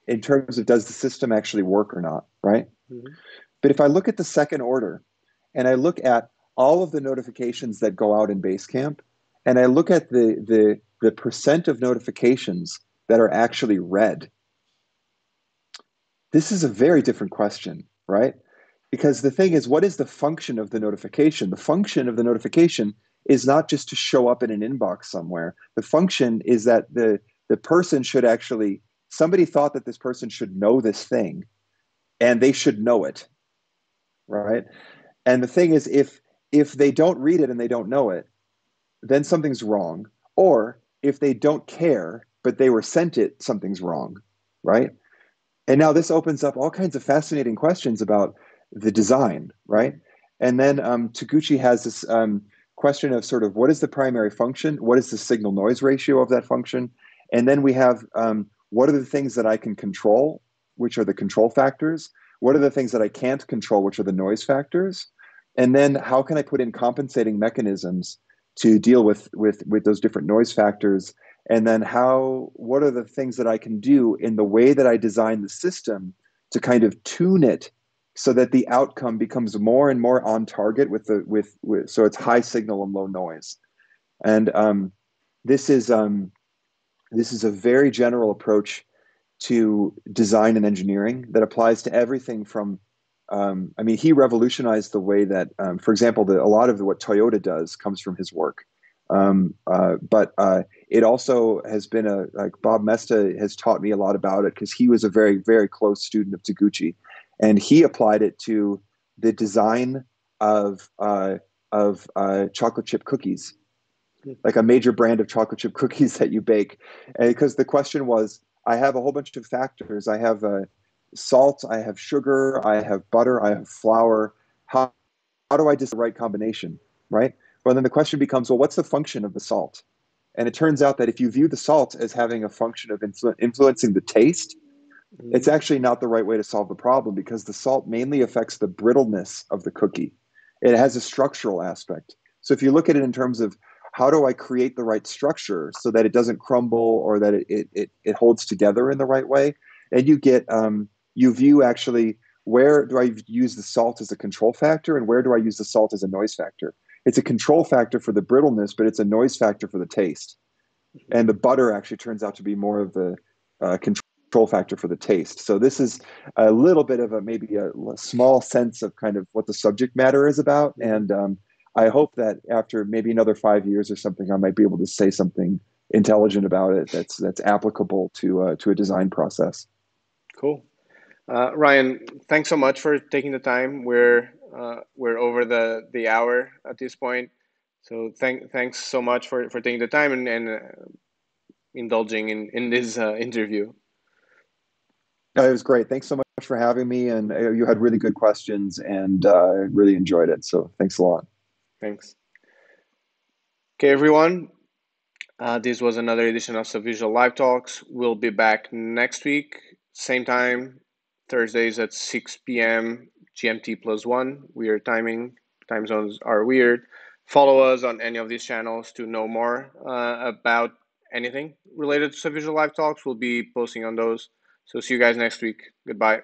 in terms of does the system actually work or not, right?
Mm-hmm.
But if I look at the second order and I look at all of the notifications that go out in Basecamp, and I look at the percent of notifications that are actually read, this is a very different question, right? Because the thing is, what is the function of the notification? The function of the notification is not just to show up in an inbox somewhere. The function is that the person should actually, somebody thought that this person should know this thing, and they should know it, right? And the thing is, if they don't read it and they don't know it, then something's wrong. Or if they don't care, but they were sent it, something's wrong, right? And now this opens up all kinds of fascinating questions about the design, right? And then Taguchi has this question of sort of what is the primary function? What is the signal noise ratio of that function? And then we have what are the things that I can control, which are the control factors? What are the things that I can't control, which are the noise factors? And then how can I put in compensating mechanisms to deal with those different noise factors? And then what are the things that I can do in the way that I design the system to kind of tune it so that the outcome becomes more and more on target so it's high signal and low noise. And this is a very general approach to design and engineering that applies to everything from I mean, he revolutionized the way that, for example, a lot of what Toyota does comes from his work. But it also has been like Bob Mesta has taught me a lot about it because he was a very, very close student of Taguchi, and he applied it to the design of chocolate chip cookies, like a major brand of chocolate chip cookies that you bake. And because the question was, I have a whole bunch of factors. I have salt, I have sugar, I have butter, I have flour. How do I decide the right combination, right? Well, then the question becomes, well, what's the function of the salt? And it turns out that if you view the salt as having a function of influencing the taste, it's actually not the right way to solve the problem because the salt mainly affects the brittleness of the cookie. It has a structural aspect. So if you look at it in terms of how do I create the right structure so that it doesn't crumble or that it holds together in the right way, and you view actually where do I use the salt as a control factor and where do I use the salt as a noise factor? It's a control factor for the brittleness, but it's a noise factor for the taste. And the butter actually turns out to be more of the control factor for the taste. So this is a little bit of maybe a small sense of kind of what the subject matter is about. And I hope that after maybe another 5 years or something, I might be able to say something intelligent about it that's applicable to a design process.
Cool. Ryan, thanks so much for taking the time. We're over the hour at this point, so thanks so much for taking the time and indulging in this interview.
It was great. Thanks so much for having me, and you had really good questions, and I really enjoyed it. So thanks a lot.
Thanks. Okay, everyone. This was another edition of Subvisual Live Talks. We'll be back next week, same time, Thursdays at 6 p.m. GMT +1. Weird timing. Time zones are weird. Follow us on any of these channels to know more about anything related to Subvisual Live Talks. We'll be posting on those. So see you guys next week. Goodbye.